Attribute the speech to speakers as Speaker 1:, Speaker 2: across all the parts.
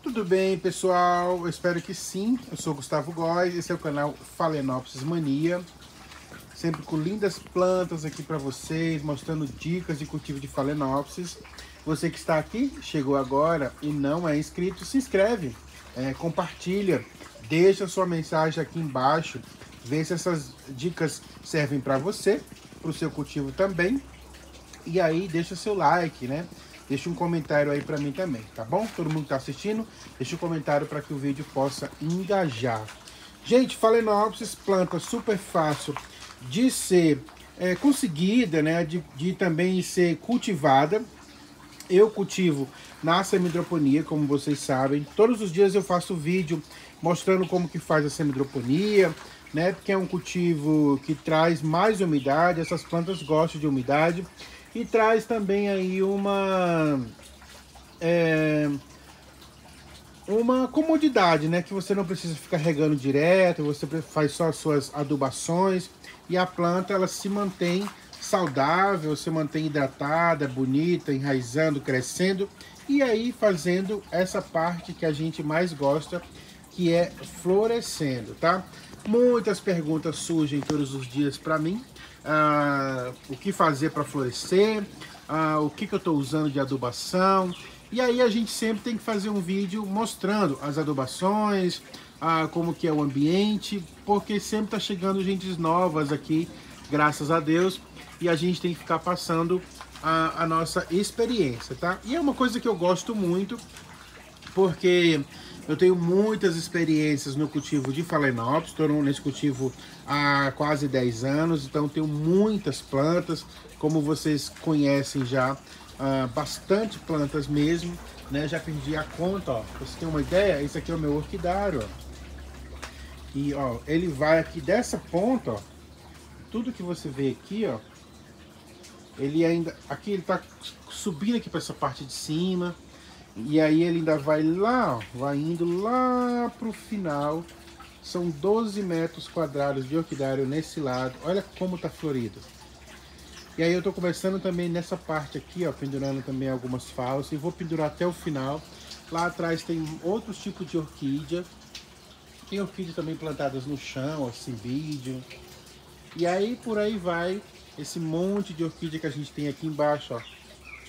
Speaker 1: Tudo bem, pessoal? Eu espero que sim. Eu sou Gustavo Góes, esse é o canal Phalaenopsis Mania. Sempre com lindas plantas aqui para vocês, mostrando dicas de cultivo de Phalaenopsis. Você que está aqui, chegou agora e não é inscrito, se inscreve, compartilha, deixa sua mensagem aqui embaixo, vê se essas dicas servem para você, para o seu cultivo também. E aí deixa seu like, né? Deixa um comentário aí para mim também, tá bom? Todo mundo que tá assistindo, deixa um comentário para que o vídeo possa engajar. Gente, Phalaenopsis, planta super fácil de ser conseguida, né? De também ser cultivada. Eu cultivo na semidroponia, como vocês sabem. Todos os dias eu faço vídeo mostrando como que faz a semidroponia, né? Porque é um cultivo que traz mais umidade, essas plantas gostam de umidade. E traz também aí uma comodidade, né? Que você não precisa ficar regando direto, você faz só as suas adubações e a planta ela se mantém saudável, se mantém hidratada, bonita, enraizando, crescendo e aí fazendo essa parte que a gente mais gosta, que é florescendo, tá? Muitas perguntas surgem todos os dias para mim. O que fazer para florescer, o que eu estou usando de adubação. E aí a gente sempre tem que fazer um vídeo mostrando as adubações, como que é o ambiente, porque sempre está chegando gente novas aqui, graças a Deus, e a gente tem que ficar passando a nossa experiência, tá? E é uma coisa que eu gosto muito, porque eu tenho muitas experiências no cultivo de Phalaenopsis, estou nesse cultivo há quase 10 anos, então tenho muitas plantas, como vocês conhecem já, bastante plantas mesmo, né? Já perdi a conta, ó. Pra você ter uma ideia, esse aqui é o meu orquidário, ó. E ó, ele vai aqui dessa ponta, ó, tudo que você vê aqui, ó, ele ainda, aqui ele tá subindo aqui para essa parte de cima. E aí ele ainda vai lá, ó, vai indo lá pro final. São 12 metros quadrados de orquidário nesse lado. Olha como tá florido. E aí eu tô começando também nessa parte aqui, ó, pendurando também algumas falsas. E vou pendurar até o final. Lá atrás tem outros tipos de orquídea. Tem orquídea também plantadas no chão, ó, cimbídeo. E aí por aí vai esse monte de orquídea que a gente tem aqui embaixo, ó.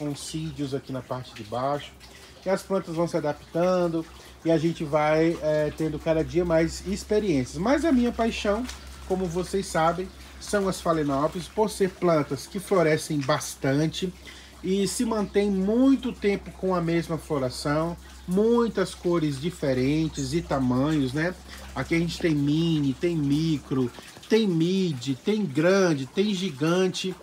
Speaker 1: Oncídios aqui na parte de baixo. E as plantas vão se adaptando e a gente vai tendo cada dia mais experiências. Mas a minha paixão, como vocês sabem, são as Phalaenopsis, por ser plantas que florescem bastante e se mantêm muito tempo com a mesma floração, muitas cores diferentes e tamanhos, né? Aqui a gente tem mini, tem micro, tem mid, tem grande, tem gigante,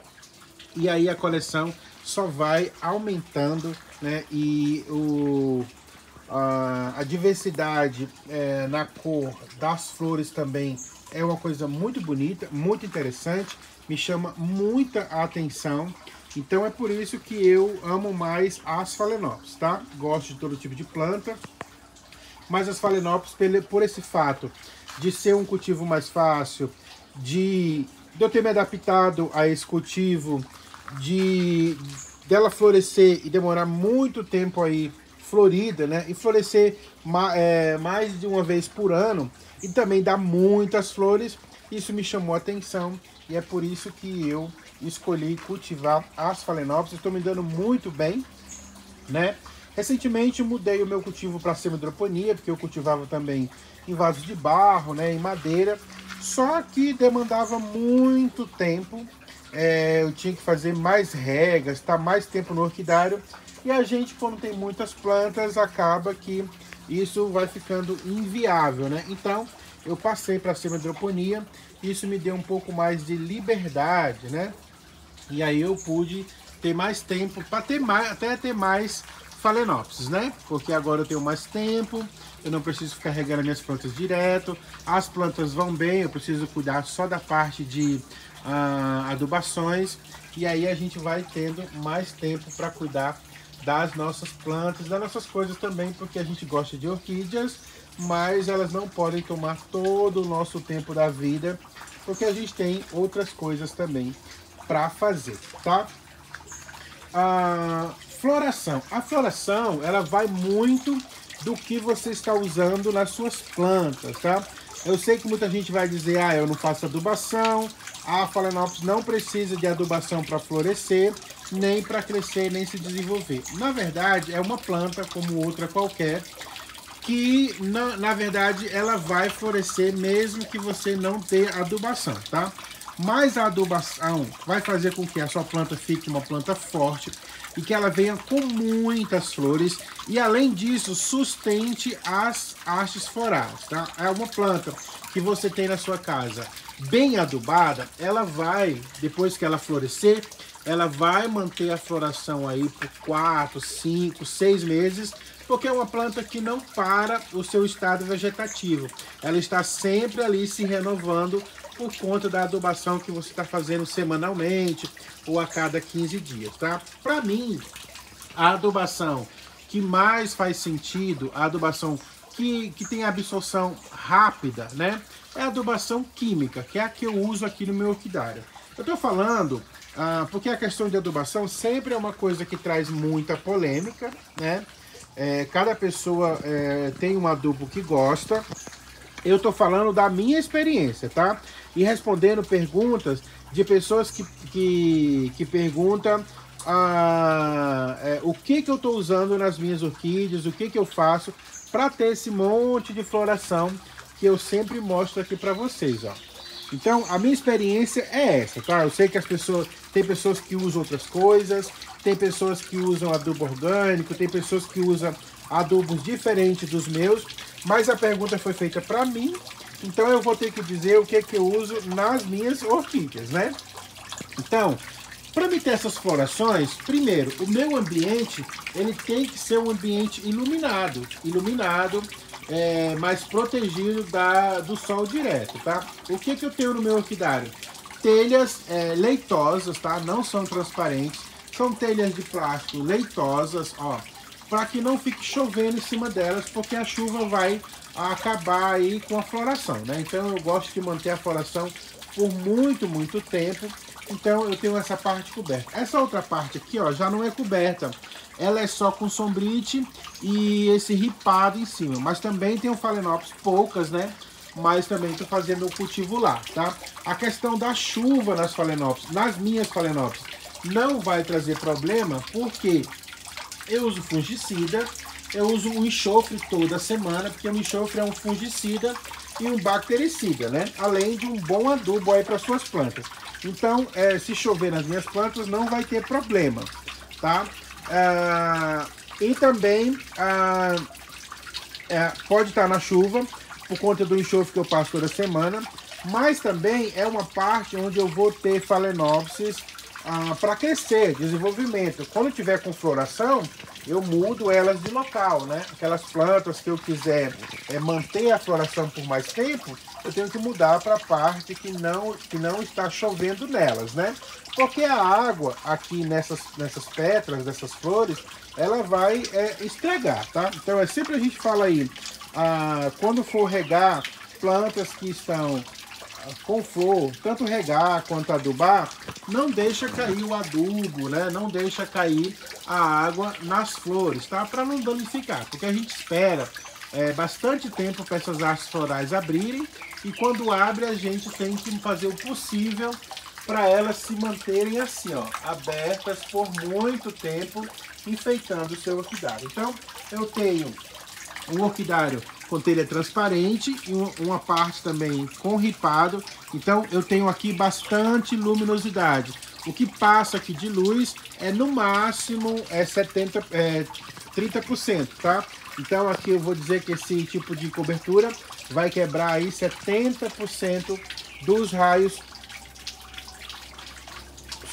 Speaker 1: e aí a coleção só vai aumentando, né? E a diversidade na cor das flores também é uma coisa muito bonita, muito interessante, me chama muita atenção. Então é por isso que eu amo mais as Phalaenopsis, tá? Gosto de todo tipo de planta, mas as Phalaenopsis, por esse fato de ser um cultivo mais fácil, de eu ter me adaptado a esse cultivo, dela florescer e demorar muito tempo aí florida, né? E florescer mais de uma vez por ano e também dar muitas flores. Isso me chamou a atenção e é por isso que eu escolhi cultivar as Phalaenopsis. Estou me dando muito bem, né? Recentemente mudei o meu cultivo para semidroponia, porque eu cultivava também em vasos de barro, né? Em madeira. Só que demandava muito tempo. Eu tinha que fazer mais regas, estar mais tempo no orquidário. E a gente, quando tem muitas plantas, acaba que isso vai ficando inviável, né? Então, eu passei para a semidroponia. Isso me deu um pouco mais de liberdade, né? E aí eu pude ter mais tempo, para até ter mais Phalaenopsis, né? Porque agora eu tenho mais tempo, eu não preciso ficar regando minhas plantas direto, as plantas vão bem, eu preciso cuidar só da parte de adubações, e aí a gente vai tendo mais tempo para cuidar das nossas plantas, das nossas coisas também, porque a gente gosta de orquídeas, mas elas não podem tomar todo o nosso tempo da vida, porque a gente tem outras coisas também para fazer, tá? Floração. A floração, ela vai muito do que você está usando nas suas plantas, tá? Eu sei que muita gente vai dizer, ah, eu não faço adubação, a Phalaenopsis não precisa de adubação para florescer, nem para crescer, nem se desenvolver. Na verdade, é uma planta como outra qualquer, que na verdade ela vai florescer mesmo que você não tenha adubação, tá? Mas a adubação vai fazer com que a sua planta fique uma planta forte e que ela venha com muitas flores e, além disso, sustente as hastes florais, tá? É uma planta que você tem na sua casa bem adubada, ela vai, depois que ela florescer, ela vai manter a floração aí por 4, 5, 6 meses, porque é uma planta que não para o seu estado vegetativo. Ela está sempre ali se renovando por conta da adubação que você está fazendo semanalmente ou a cada 15 dias, tá? Para mim, a adubação que mais faz sentido, a adubação que tem absorção rápida, né? É a adubação química, que é a que eu uso aqui no meu orquidário. Eu estou falando porque a questão de adubação sempre é uma coisa que traz muita polêmica, né? Cada pessoa tem um adubo que gosta. Eu tô falando da minha experiência, tá? E respondendo perguntas de pessoas que perguntam o que eu tô usando nas minhas orquídeas, o que eu faço para ter esse monte de floração que eu sempre mostro aqui para vocês, ó. Então, a minha experiência é essa, tá? Eu sei que tem pessoas que usam outras coisas, tem pessoas que usam adubo orgânico, tem pessoas que usam adubos diferentes dos meus, mas a pergunta foi feita para mim, então eu vou ter que dizer o que eu uso nas minhas orquídeas, né? Então, para me ter essas florações, primeiro, o meu ambiente, ele tem que ser um ambiente iluminado, mas protegido do sol direto, tá? O que eu tenho no meu orquidário? Telhas leitosas, tá? Não são transparentes, são telhas de plástico leitosas, ó, para que não fique chovendo em cima delas, porque a chuva vai acabar aí com a floração, né? Então eu gosto de manter a floração por muito tempo. Então eu tenho essa parte coberta. Essa outra parte aqui, ó, já não é coberta. Ela é só com sombrite e esse ripado em cima. Mas também tem o Phalaenopsis, poucas, né? Mas também estou fazendo o cultivo lá, tá? A questão da chuva nas minhas Phalaenopsis, não vai trazer problema, porque eu uso fungicida, eu uso um enxofre toda semana, porque o enxofre é um fungicida e um bactericida, né? Além de um bom adubo aí para suas plantas. Então, se chover nas minhas plantas, não vai ter problema, tá? E também pode estar na chuva, por conta do enxofre que eu passo toda semana, mas também é uma parte onde eu vou ter Phalaenopsis para crescer, desenvolvimento. Quando tiver com floração, eu mudo elas de local, né? Aquelas plantas que eu quiser manter a floração por mais tempo, eu tenho que mudar para a parte que não está chovendo nelas, né? Porque a água aqui nessas pétalas, dessas flores, ela vai estragar, tá? Então sempre a gente fala aí, quando for regar plantas que estão com flor, tanto regar quanto adubar, não deixa cair o adubo, né? Não deixa cair a água nas flores, tá? Para não danificar, porque a gente espera bastante tempo para essas hastes florais abrirem, e quando abre a gente tem que fazer o possível para elas se manterem assim, ó, abertas por muito tempo, enfeitando o seu orquidário. Então, eu tenho um orquidário com telha transparente e uma parte também com ripado. Então eu tenho aqui bastante luminosidade. O que passa aqui de luz no máximo 30%, tá? Então aqui eu vou dizer que esse tipo de cobertura vai quebrar aí 70% dos raios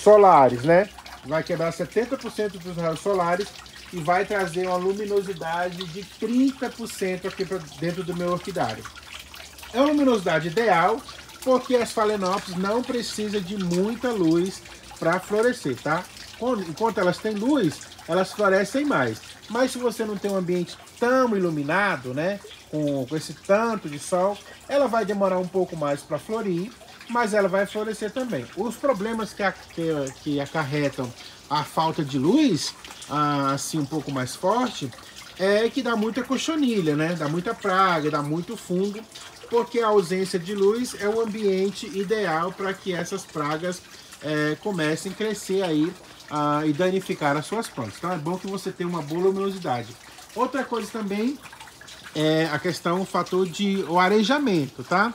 Speaker 1: solares, né? Vai quebrar 70% dos raios solares e vai trazer uma luminosidade de 30% aqui para dentro do meu orquidário. É uma luminosidade ideal, porque as Phalaenopsis não precisam de muita luz para florescer, tá? Enquanto elas têm luz, elas florescem mais. Mas se você não tem um ambiente tão iluminado, né, com esse tanto de sol, ela vai demorar um pouco mais para florir, mas ela vai florescer também. Os problemas que acarretam a falta de luz, assim um pouco mais forte, é que dá muita cochonilha, né? Dá muita praga, dá muito fungo, porque a ausência de luz é o ambiente ideal para que essas pragas comecem a crescer aí e danificar as suas plantas. Então é bom que você tenha uma boa luminosidade. Outra coisa também é a questão, o fator de o arejamento, tá?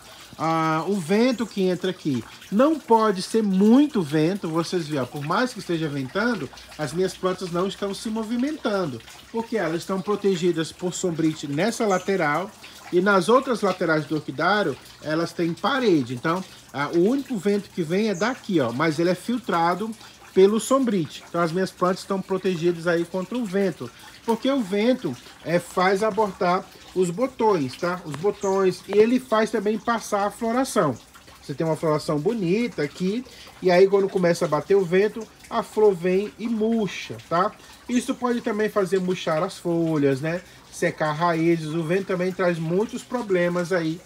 Speaker 1: O vento que entra aqui não pode ser muito vento. Vocês viram, por mais que esteja ventando, as minhas plantas não estão se movimentando, porque elas estão protegidas por sombrite nessa lateral, e nas outras laterais do orquidário elas têm parede. Então o único vento que vem é daqui, ó, mas ele é filtrado pelo sombrite. Então as minhas plantas estão protegidas aí contra o vento, porque o vento faz abortar os botões, tá? Os botões, e ele faz também passar a floração. Você tem uma floração bonita aqui, e aí quando começa a bater o vento, a flor vem e murcha, tá? Isso pode também fazer murchar as folhas, né? Secar raízes. O vento também traz muitos problemas aí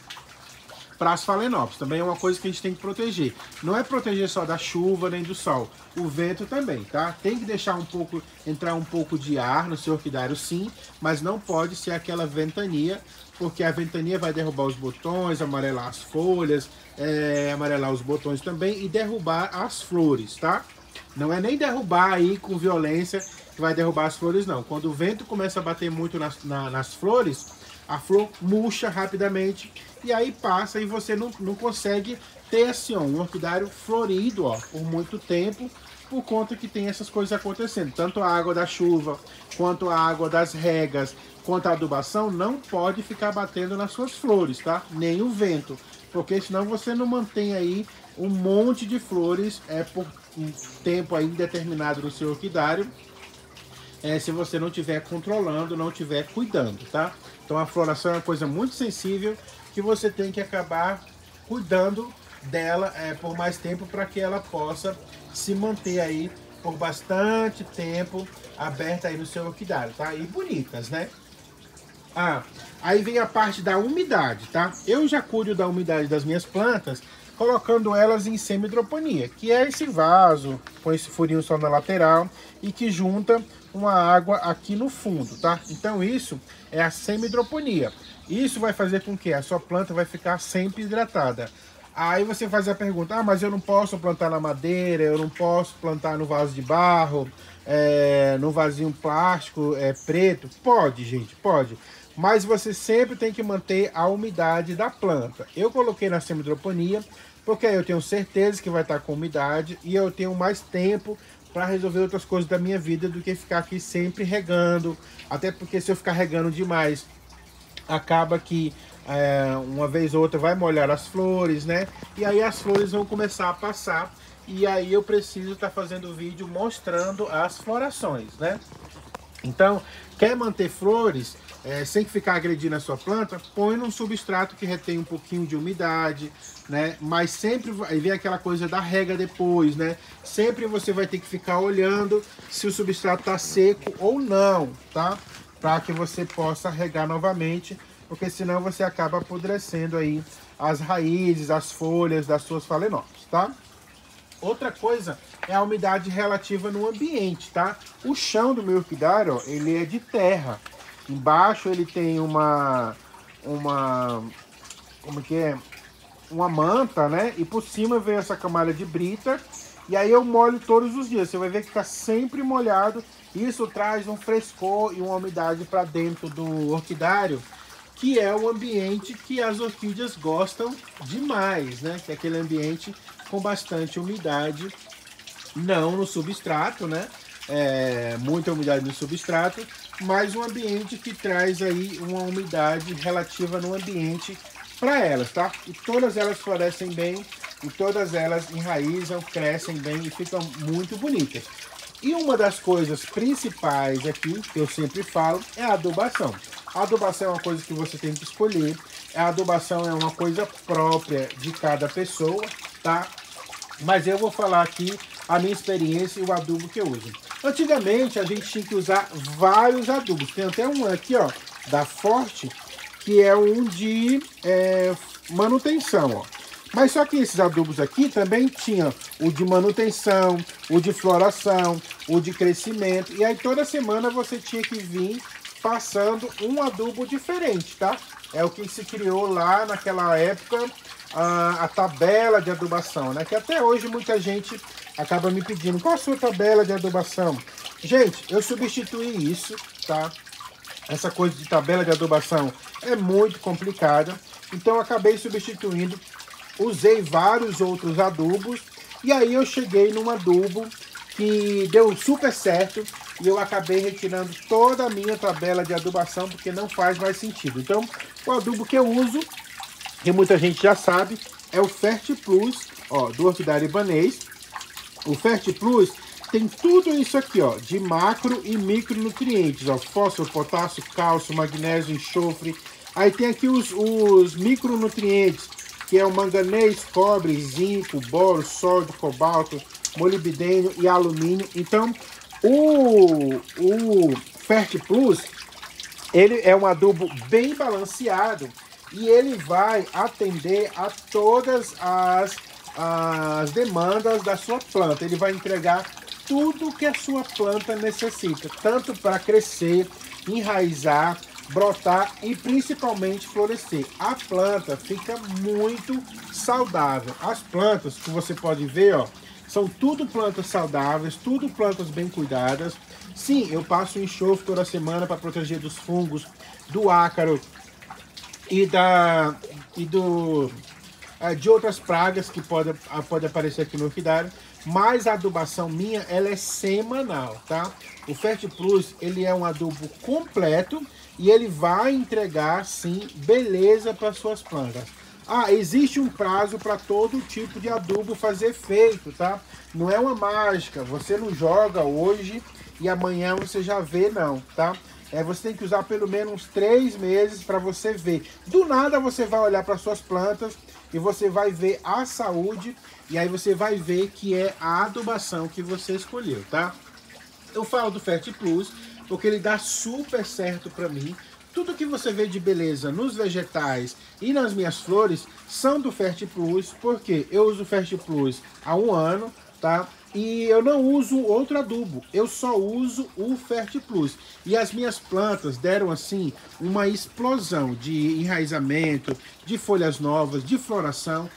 Speaker 1: para as falenópolis. Também é uma coisa que a gente tem que proteger. Não é proteger só da chuva nem do sol, o vento também, tá? Tem que deixar entrar um pouco de ar no seu orquidário, sim, mas não pode ser aquela ventania, porque a ventania vai derrubar os botões, amarelar as folhas, amarelar os botões também e derrubar as flores, tá? Não é nem derrubar aí com violência que vai derrubar as flores, não. Quando o vento começa a bater muito nas flores, a flor murcha rapidamente e aí passa, e você não consegue ter assim, ó, um orquidário florido, ó, por muito tempo, por conta que tem essas coisas acontecendo. Tanto a água da chuva, quanto a água das regas, quanto a adubação, não pode ficar batendo nas suas flores, tá? Nem o vento, porque senão você não mantém aí um monte de flores por um tempo aí determinado no seu orquidário, se você não estiver controlando, não estiver cuidando, tá? Então a floração é uma coisa muito sensível, que você tem que acabar cuidando dela por mais tempo, para que ela possa se manter aí por bastante tempo aberta aí no seu orquidário, tá? E bonitas, né? Aí vem a parte da umidade, tá? Eu já cuido da umidade das minhas plantas colocando elas em semi-hidroponia, que é esse vaso com esse furinho só na lateral e que junta uma água aqui no fundo, tá? Então isso é a semi-hidroponia. Isso vai fazer com que a sua planta vai ficar sempre hidratada. Aí você faz a pergunta, mas eu não posso plantar na madeira, eu não posso plantar no vaso de barro, no vasinho plástico preto? Pode, gente, pode. Mas você sempre tem que manter a umidade da planta. Eu coloquei na semi-hidroponia, porque aí eu tenho certeza que vai estar com umidade e eu tenho mais tempo para resolver outras coisas da minha vida do que ficar aqui sempre regando. Até porque se eu ficar regando demais, acaba que uma vez ou outra vai molhar as flores, né? E aí as flores vão começar a passar, e aí eu preciso estar fazendo vídeo mostrando as florações, né? Então, quer manter flores sem ficar agredindo a sua planta, põe num substrato que retém um pouquinho de umidade, né? Mas sempre aí vem aquela coisa da rega depois, né? Sempre você vai ter que ficar olhando se o substrato tá seco ou não, tá? Para que você possa regar novamente, porque senão você acaba apodrecendo aí as raízes, as folhas das suas falenópolis, tá? Outra coisa é a umidade relativa no ambiente, tá? O chão do meu orquidário, ó, ele é de terra. Embaixo ele tem como que é? Uma manta, né? E por cima vem essa camada de brita. E aí eu molho todos os dias. Você vai ver que está sempre molhado. Isso traz um frescor e uma umidade para dentro do orquidário, que é o ambiente que as orquídeas gostam demais, né? Que é aquele ambiente com bastante umidade, não no substrato, né? Muita umidade no substrato, mas um ambiente que traz aí uma umidade relativa no ambiente para elas, tá? E todas elas florescem bem, e todas elas enraizam, crescem bem e ficam muito bonitas. E uma das coisas principais aqui, que eu sempre falo, é a adubação. A adubação é uma coisa que você tem que escolher. A adubação é uma coisa própria de cada pessoa, tá? Mas eu vou falar aqui a minha experiência e o adubo que eu uso. Antigamente a gente tinha que usar vários adubos. Tem até um aqui, ó, da Forte, que é um de manutenção, ó. Mas só que esses adubos aqui também tinham o de manutenção, o de floração, o de crescimento. E aí toda semana você tinha que vir passando um adubo diferente, tá? É o que se criou lá naquela época, a tabela de adubação, né? Que até hoje muita gente acaba me pedindo, qual a sua tabela de adubação? Gente, eu substituí isso, tá? Essa coisa de tabela de adubação é muito complicada, então eu acabei substituindo, usei vários outros adubos, e aí eu cheguei num adubo que deu super certo, e eu acabei retirando toda a minha tabela de adubação, porque não faz mais sentido. Então, o adubo que eu uso, que muita gente já sabe, é o Fertilus, ó, do orquidário ibanês. O Fertilus tem tudo isso aqui, ó, de macro e micronutrientes, ó, fósforo, potássio, cálcio, magnésio, enxofre. Aí tem aqui os micronutrientes, que é o manganês, cobre, zinco, boro, sódio, cobalto, molibdênio e alumínio. Então, o Fertilus, ele é um adubo bem balanceado e ele vai atender a todas as demandas da sua planta. Ele vai entregar tudo que a sua planta necessita, tanto para crescer, enraizar, brotar e principalmente florescer. A planta fica muito saudável. As plantas que você pode ver, ó, são tudo plantas saudáveis, tudo plantas bem cuidadas. Sim, eu passo enxofre toda semana para proteger dos fungos, do ácaro e de outras pragas que pode aparecer aqui no orquidário. Mas a adubação minha, ela é semanal, tá? O Fertilus, ele é um adubo completo e ele vai entregar, sim, beleza para suas plantas. Ah, existe um prazo para todo tipo de adubo fazer efeito, tá? Não é uma mágica, você não joga hoje e amanhã você já vê, não, tá? Você tem que usar pelo menos 3 meses para você ver. Do nada você vai olhar para suas plantas e você vai ver a saúde e aí você vai ver que é a adubação que você escolheu, tá? Eu falo do Fertilus porque ele dá super certo para mim. Tudo que você vê de beleza nos vegetais e nas minhas flores são do Fertilus, porque eu uso o Fertilus há 1 ano, tá? E eu não uso outro adubo, eu só uso o Fertilus. E as minhas plantas deram assim uma explosão de enraizamento, de folhas novas, de floração.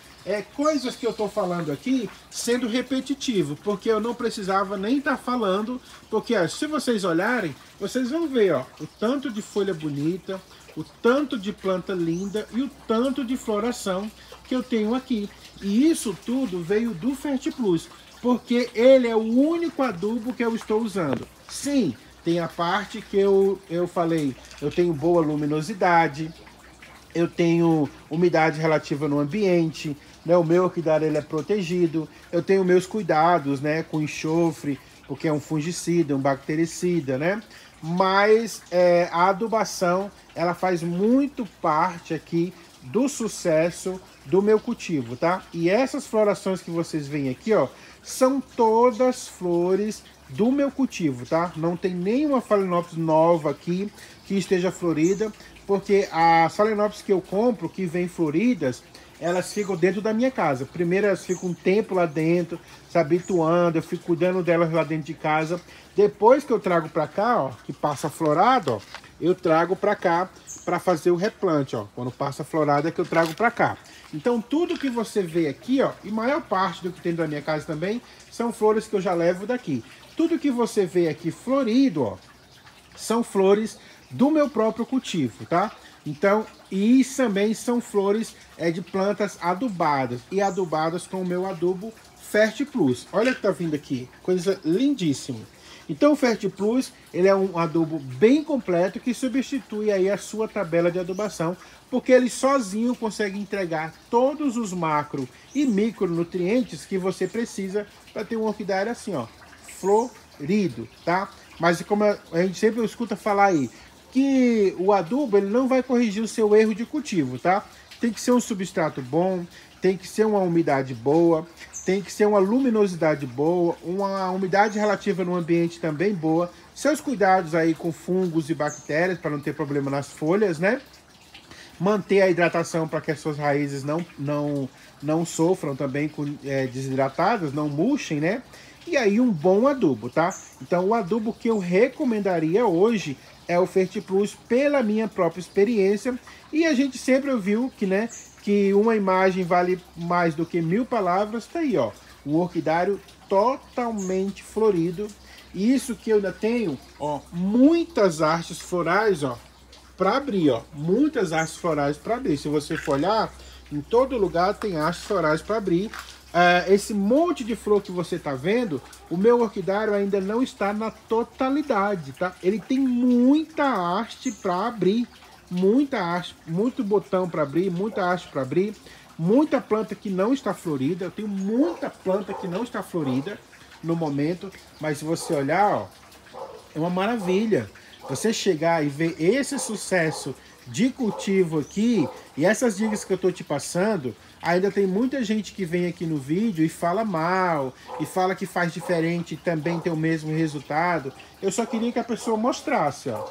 Speaker 1: Coisas que eu estou falando aqui sendo repetitivo, porque eu não precisava nem estar falando, porque ó, se vocês olharem, vocês vão ver ó, o tanto de folha bonita, o tanto de planta linda e o tanto de floração que eu tenho aqui. E isso tudo veio do Fertilus, porque ele é o único adubo que eu estou usando. Sim, tem a parte que eu falei, eu tenho boa luminosidade, eu tenho umidade relativa no ambiente, né? O meu orquidário ele é protegido, eu tenho meus cuidados, né, com enxofre, porque é um fungicida, um bactericida, né? Mas a adubação, ela faz muito parte aqui do sucesso do meu cultivo, tá? E essas florações que vocês veem aqui, ó, são todas flores do meu cultivo, tá? Não tem nenhuma Phalaenopsis nova aqui que esteja florida, porque as Phalaenopsis que eu compro, que vêm floridas, elas ficam dentro da minha casa. Primeiro elas ficam um tempo lá dentro, se habituando, eu fico cuidando delas lá dentro de casa. Depois que eu trago para cá, ó, que passa florado, ó, eu trago para cá para fazer o replante, ó. Quando passa florada é que eu trago para cá. Então tudo que você vê aqui, ó, e maior parte do que tem da minha casa também, são flores que eu já levo daqui. Tudo que você vê aqui florido, ó, são flores do meu próprio cultivo, tá? Então, e também são flores de plantas adubadas, e adubadas com o meu adubo Fertilus. Olha o que tá vindo aqui, coisa lindíssima. Então o Fertilus, ele é um adubo bem completo que substitui aí a sua tabela de adubação, porque ele sozinho consegue entregar todos os macro e micronutrientes que você precisa para ter um orquidário assim, ó, florido, tá? Mas como a gente sempre escuta falar aí, que o adubo ele não vai corrigir o seu erro de cultivo, tá? Tem que ser um substrato bom, tem que ser uma umidade boa, tem que ser uma luminosidade boa, uma umidade relativa no ambiente também boa, seus cuidados aí com fungos e bactérias para não ter problema nas folhas, né? Manter a hidratação para que as suas raízes não sofram também com desidratadas, não murchem, né? e aí um bom adubo, tá? Então o adubo que eu recomendaria hoje é o Fertiplus pela minha própria experiência, e a gente sempre ouviu que, né, que uma imagem vale mais do que 1000 palavras. Tá aí, ó, o orquidário totalmente florido. Isso que eu ainda tenho, ó, muitas hastes florais, ó, para abrir, ó, muitas hastes florais para abrir. Se você for olhar, em todo lugar tem hastes florais para abrir. Esse monte de flor que você tá vendo, o meu orquidário ainda não está na totalidade, tá? Ele tem muita haste para abrir, muita haste, muito botão para abrir, muita haste para abrir, muita planta que não está florida. Eu tenho muita planta que não está florida no momento, mas se você olhar, ó, é uma maravilha. Você chegar e ver esse sucesso de cultivo aqui, e essas dicas que eu tô te passando, ainda tem muita gente que vem aqui no vídeo e fala mal, e fala que faz diferente e também tem o mesmo resultado. Eu só queria que a pessoa mostrasse, ó.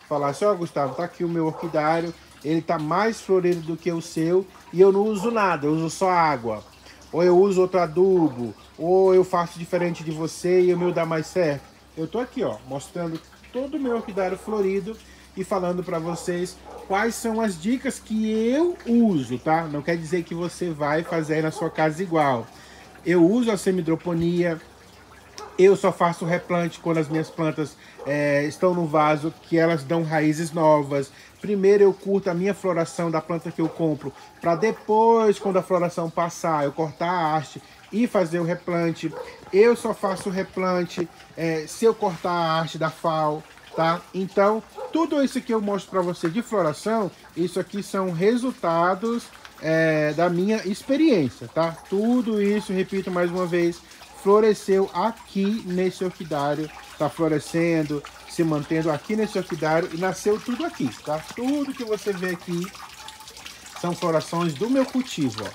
Speaker 1: Falasse, ó, Gustavo, tá aqui o meu orquidário, ele tá mais florido do que o seu, e eu não uso nada, eu uso só água. Ou eu uso outro adubo, ou eu faço diferente de você e o meu dá mais certo. Eu tô aqui, ó, mostrando todo o meu orquidário florido e falando para vocês quais são as dicas que eu uso, tá? Não quer dizer que você vai fazer na sua casa igual. Eu uso a semidroponia, eu só faço replante quando as minhas plantas estão no vaso, que elas dão raízes novas. Primeiro eu curto a minha floração da planta que eu compro, para depois, quando a floração passar, eu cortar a haste e fazer o replante. Eu só faço o replante se eu cortar a haste da FAO, tá? Então, tudo isso que eu mostro para você de floração, isso aqui são resultados da minha experiência, tá? Tudo isso, repito mais uma vez, floresceu aqui nesse orquidário, tá florescendo, se mantendo aqui nesse orquidário e nasceu tudo aqui, tá? Tudo que você vê aqui são florações do meu cultivo, ó.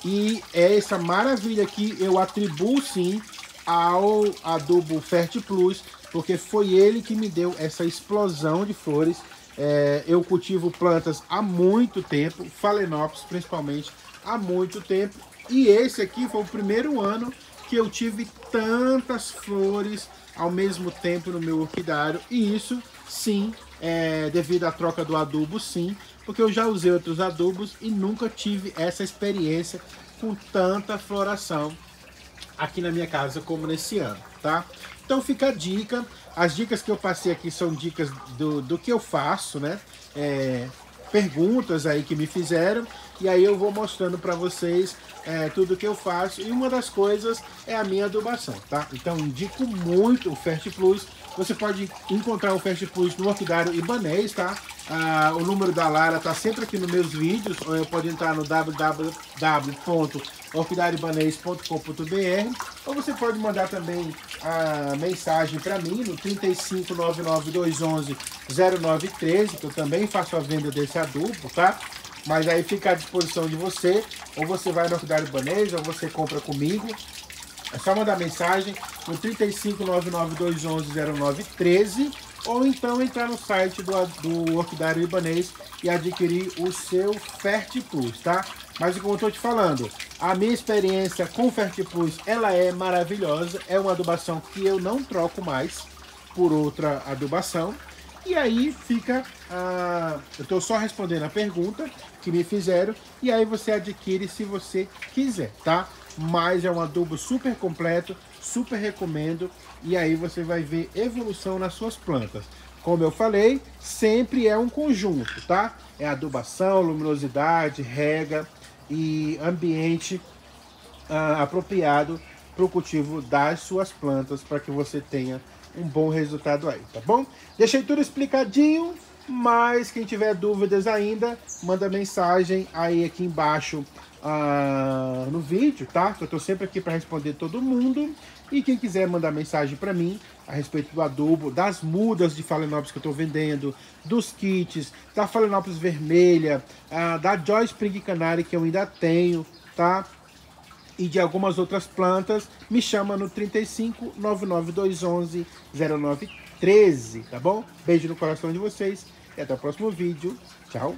Speaker 1: E essa maravilha aqui eu atribuo sim ao adubo Fertiplus, porque foi ele que me deu essa explosão de flores. Eu cultivo plantas há muito tempo, Phalaenopsis principalmente, há muito tempo. E esse aqui foi o primeiro ano que eu tive tantas flores ao mesmo tempo no meu orquidário. E isso, sim, devido à troca do adubo, sim, porque eu já usei outros adubos e nunca tive essa experiência com tanta floração aqui na minha casa como nesse ano, tá? Então fica a dica. As dicas que eu passei aqui são dicas do que eu faço, né? Perguntas aí que me fizeram, e aí eu vou mostrando para vocês tudo que eu faço, e uma das coisas é a minha adubação, tá? Então indico muito o Fertiplus. Você pode encontrar o Fertiplus no orquidário ibanês, tá? O número da Lara tá sempre aqui nos meus vídeos, ou pode entrar no www.orquidariabanês.com.br, ou você pode mandar também a mensagem para mim no 35992110913, que eu também faço a venda desse adubo, tá? Mas aí fica à disposição de você, ou você vai no Orquidário Ibanês, ou você compra comigo. É só mandar mensagem no 35992110913, ou então entrar no site do Orquidário Ibanês e adquirir o seu Fertiplus, tá? Mas como eu tô te falando, a minha experiência com o Fertiplus, ela é maravilhosa. É uma adubação que eu não troco mais por outra adubação. E aí fica, eu estou só respondendo a pergunta que me fizeram, e aí você adquire se você quiser, tá? Mas é um adubo super completo, super recomendo, e aí você vai ver evolução nas suas plantas. Como eu falei, sempre é um conjunto, tá? É adubação, luminosidade, rega e ambiente apropriado para o cultivo das suas plantas, para que você tenha um bom resultado aí, tá bom? Deixei tudo explicadinho, mas quem tiver dúvidas ainda, manda mensagem aí aqui embaixo no vídeo, tá? Que eu tô sempre aqui para responder todo mundo. E quem quiser mandar mensagem para mim a respeito do adubo, das mudas de Phalaenopsis que eu tô vendendo, dos kits, da Phalaenopsis vermelha, da Joy Spring Canary que eu ainda tenho, tá? E de algumas outras plantas, me chama no 35992110913, tá bom? Beijo no coração de vocês e até o próximo vídeo. Tchau!